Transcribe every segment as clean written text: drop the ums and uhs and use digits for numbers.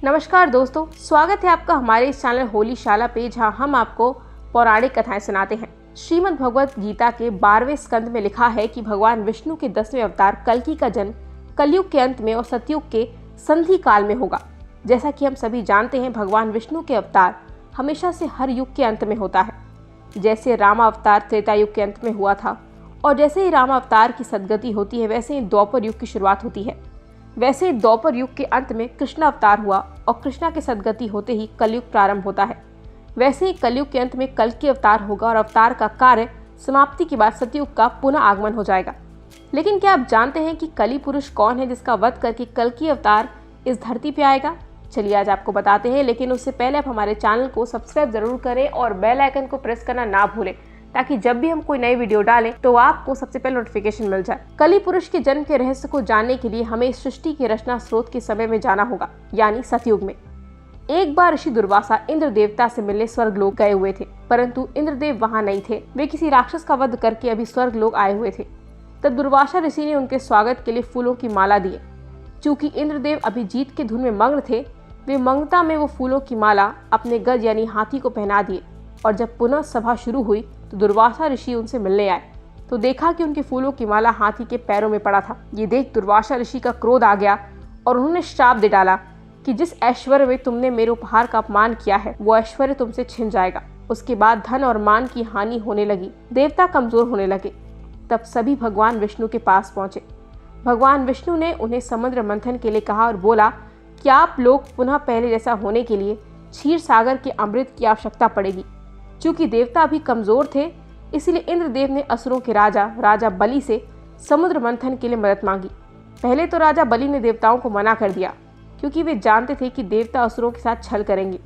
नमस्कार दोस्तों, स्वागत है आपका हमारे इस चैनल होली शाला पे, जहां हम आपको पौराणिक कथाएं सुनाते हैं। श्रीमद् भगवत गीता के 12वें स्कंद में लिखा है कि भगवान विष्णु के 10वें अवतार कल्कि का जन्म कलयुग के अंत में और सतयुग के संधि काल में होगा। जैसा कि हम सभी जानते हैं, भगवान विष्णु के अवतार हमेशा से हर युग के अंत में होता है। जैसे राम अवतार त्रेता युग के अंत में हुआ था, और जैसे ही राम अवतार की सदगति होती है, वैसे ही द्वापर युग की शुरुआत होती है। वैसे ही द्वापर युग के अंत में कृष्ण अवतार हुआ और कृष्णा की सदगति होते ही कलयुग प्रारंभ होता है। वैसे ही कलयुग के अंत में कल्कि अवतार होगा और अवतार का कार्य समाप्ति के बाद सतयुग का पुनः आगमन हो जाएगा। लेकिन क्या आप जानते हैं कि कली पुरुष कौन है जिसका वध करके कल्कि अवतार इस धरती पे आएगा? चलिए आज आपको बताते हैं, लेकिन उससे पहले आप हमारे चैनल को सब्सक्राइब जरूर करें और बेल आइकन को प्रेस करना ना भूलें, ताकि जब भी हम कोई नई वीडियो डालें तो आपको सबसे पहले नोटिफिकेशन मिल जाए। कली पुरुष के जन्म के रहस्य को जानने के लिए हमें सृष्टि के रचना स्रोत के समय में जाना होगा, यानी सतयुग में। एक बार ऋषि दुर्वासा इंद्र देवता से मिलने स्वर्गलोक गए हुए थे, परंतु इंद्रदेव वहां नहीं थे। वे किसी राक्षस का वध करके अभी स्वर्गलोक आए हुए थे। तब दुर्वासा ऋषि ने उनके स्वागत के लिए फूलों की माला दी। चूंकि इंद्रदेव अभी जीत के धुन में मग्न थे, वे मग्नता में वो फूलों की माला अपने गज यानी हाथी को पहना दिए। और जब पुनः सभा शुरू हुई तो दुर्वासा ऋषि उनसे मिलने आए तो देखा कि उनकी फूलों की माला हाथी के पैरों में पड़ा था। ये देख दुर्वासा ऋषि का क्रोध आ गया और उन्होंने श्राप दे डाला कि जिस ऐश्वर्य में तुमने मेरे उपहार का अपमान किया है, वो ऐश्वर्य तुमसे छिन जाएगा। उसके बाद धन और मान की हानि होने लगी, देवता कमजोर होने लगे। तब सभी भगवान विष्णु के पास पहुंचे। भगवान विष्णु ने उन्हें समुद्र मंथन के लिए कहा और बोला कि आप लोग पुनः पहले जैसा होने के लिए क्षीर सागर के अमृत की आवश्यकता पड़ेगी। चूंकि देवता अभी कमजोर थे, इसलिए इंद्रदेव ने असुरों के राजा बलि से समुद्र मंथन के लिए मदद मांगी। पहले तो राजा बलि ने देवताओं को मना कर दिया, क्योंकि वे जानते थे कि देवता असुरों के साथ छल करेंगे।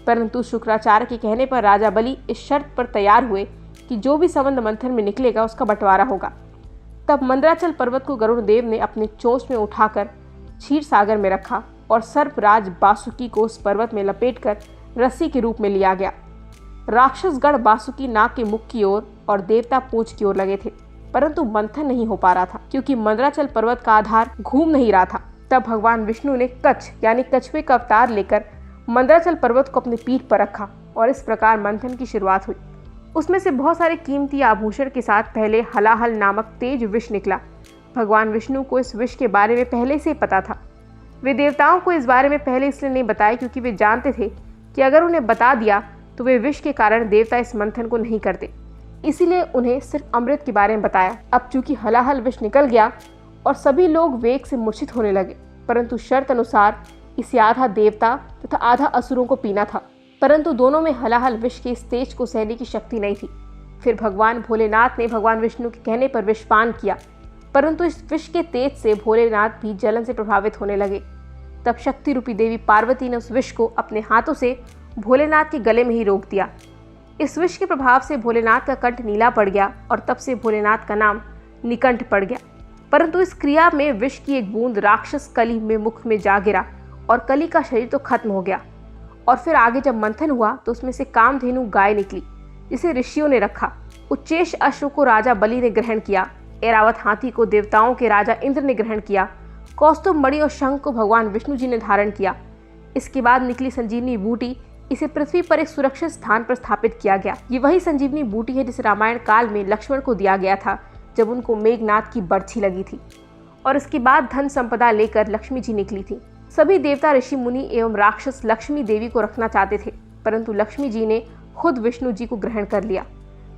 परंतु शुक्राचार्य के कहने पर राजा बलि इस शर्त पर तैयार हुए कि जो भी समुद्र मंथन में निकलेगा उसका बंटवारा होगा। तब मंदराचल पर्वत को गरुड़ देव ने अपने चोंच में उठाकर क्षीर सागर में रखा और सर्पराज बासुकी को उस पर्वत में लपेटकर रस्सी के रूप में लिया गया। राक्षसगण बासुकी नाक के मुख की ओर और देवता पूंछ की ओर लगे थे, परंतु मंथन नहीं हो पा रहा था, क्योंकि मंदराचल पर्वत का आधार घूम नहीं रहा था। तब भगवान विष्णु ने कच्छ यानी कछुए का अवतार लेकर मंदराचल पर्वत को अपनी पीठ पर रखा और इस प्रकार मंथन की शुरुआत हुई। उसमें से बहुत सारे कीमती आभूषण के साथ पहले हलाहल नामक तेज विष निकला। भगवान विष्णु को इस विष के बारे में पहले से पता था। वे देवताओं को इस बारे में पहले इसलिए नहीं बताया क्योंकि वे जानते थे कि अगर उन्हें बता दिया तो वे विष के कारण देवता इस मंथन को नहीं करते। इसीलिए उन्हें सिर्फ अमृत के बारे में बताया। अब चूंकि हलाहल विष निकल गया और सभी लोग वेग से मूर्छित होने लगे, परंतु शर्त अनुसार इसे आधा देवता तथा आधा असुरों को पीना था। परंतु दोनों में हलाहल विष के इस तेज को सहने की शक्ति नहीं थी। फिर भगवान भोलेनाथ ने भगवान विष्णु के कहने पर विषपान किया, परंतु इस विष के तेज से भोलेनाथ भी जलन से प्रभावित होने लगे। तब शक्ति रूपी देवी पार्वती ने उस विष को अपने हाथों से भोलेनाथ के गले में ही रोक दिया। इस विष के प्रभाव से भोलेनाथ का कंठ नीला पड़ गया और तब से भोलेनाथ का नाम निकंठ पड़ गया। परंतु इस क्रिया में विष की एक बूंद राक्षस कली में मुख में जा गिरा और कली का शरीर तो खत्म हो गया। और फिर आगे जब मंथन हुआ तो उसमें से कामधेनु गाय निकली, जिसे ऋषियों ने रखा। उच्चेश अश्व को राजा बलि ने ग्रहण किया। ऐरावत हाथी को देवताओं के राजा इंद्र ने ग्रहण किया। कौस्तुभ मणि और शंख को भगवान विष्णु जी ने धारण किया। इसके बाद निकली संजीवनी बूटी, इसे पृथ्वी पर एक सुरक्षित स्थान पर स्थापित किया गया। ये वही संजीवनी बूटी है जिसे रामायण काल में लक्ष्मण को दिया गया था जब उनको मेघनाथ की बरछी लगी थी। और इसके बाद धन संपदा लेकर लक्ष्मी जी निकली थी। सभी देवता, ऋषि मुनि एवं राक्षस लक्ष्मी देवी को रखना चाहते थे, परंतु लक्ष्मी जी ने खुद विष्णु जी को ग्रहण कर लिया।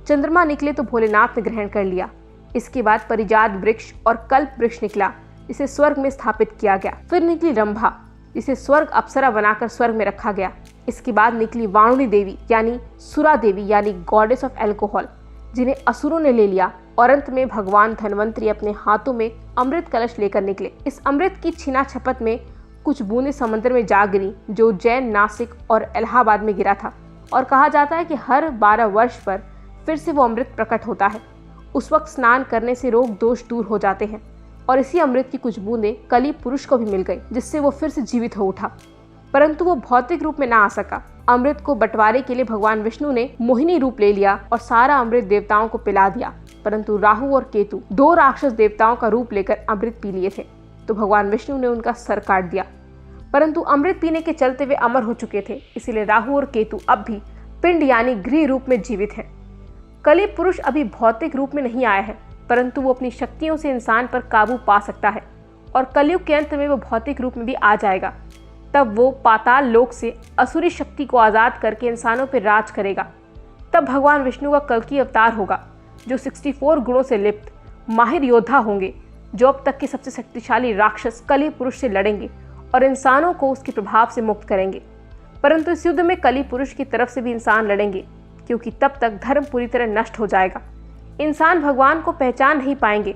चंद्रमा निकले तो भोलेनाथ ने ग्रहण कर लिया। इसके बाद परिजात वृक्ष और कल्प वृक्ष निकला, जिसे स्वर्ग में स्थापित किया गया। फिर निकली रंभा, जिसे स्वर्ग अप्सरा बनाकर स्वर्ग में रखा गया। इसके बाद निकली वाणुनी देवी यानी सुरा देवी यानी गॉडेस ऑफ एल्कोहल, जिन्हें असुरों ने ले लिया। और अंत में भगवान धन्वंतरी अपने हाथों में अमृत कलश लेकर निकले। इस अमृत की छिना छपत में कुछ बूंदें समुद्र में जा गिरी, जो उज्जैन, नासिक और इलाहाबाद में गिरा था। और कहा जाता है कि हर 12 वर्ष पर फिर से वो अमृत प्रकट होता है। उस वक्त स्नान करने से रोग दोष दूर हो जाते हैं। और इसी अमृत की कुछ बूंदें कली पुरुष को भी मिल गई, जिससे वो फिर से जीवित हो उठा, परंतु वो भौतिक रूप में ना आ सका। अमृत को बंटवारे के लिए भगवान विष्णु ने मोहिनी रूप ले लिया और सारा अमृत देवताओं को पिला दिया। परंतु राहु और केतु 2 राक्षस देवताओं का रूप लेकर अमृत पी लिए थे, तो भगवान विष्णु ने उनका सर काट दिया। परंतु अमृत पीने के चलते वे अमर हो चुके थे। इसीलिए राहु और केतु अब भी पिंड यानी गृह रूप में जीवित हैं। कली पुरुष अभी भौतिक रूप में नहीं आया है, परंतु वो अपनी शक्तियों से इंसान पर काबू पा सकता है और कलयुग के अंत में वो भौतिक रूप में भी आ जाएगा। तब वो पाताल लोक से असुरी शक्ति को आज़ाद करके इंसानों पर राज करेगा। तब भगवान विष्णु का कल्कि अवतार होगा, जो 64 गुणों से लिप्त माहिर योद्धा होंगे, जो अब तक के सबसे शक्तिशाली राक्षस कली पुरुष से लड़ेंगे और इंसानों को उसके प्रभाव से मुक्त करेंगे। परंतु इस युद्ध में कली पुरुष की तरफ से भी इंसान लड़ेंगे, क्योंकि तब तक धर्म पूरी तरह नष्ट हो जाएगा। इंसान भगवान को पहचान नहीं पाएंगे,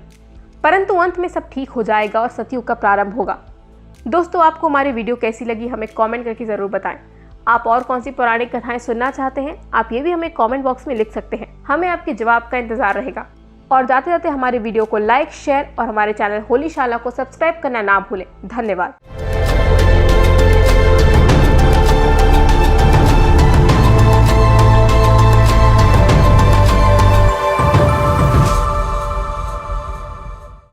परंतु अंत में सब ठीक हो जाएगा और सतयुग का प्रारंभ होगा। दोस्तों, आपको हमारी वीडियो कैसी लगी हमें कमेंट करके ज़रूर बताएं। आप और कौन सी पौराणिक कथाएं सुनना चाहते हैं, आप ये भी हमें कमेंट बॉक्स में लिख सकते हैं। हमें आपके जवाब का इंतजार रहेगा। और जाते जाते हमारे वीडियो को लाइक, शेयर और हमारे चैनल होली शाला को सब्सक्राइब करना ना भूलें। धन्यवाद।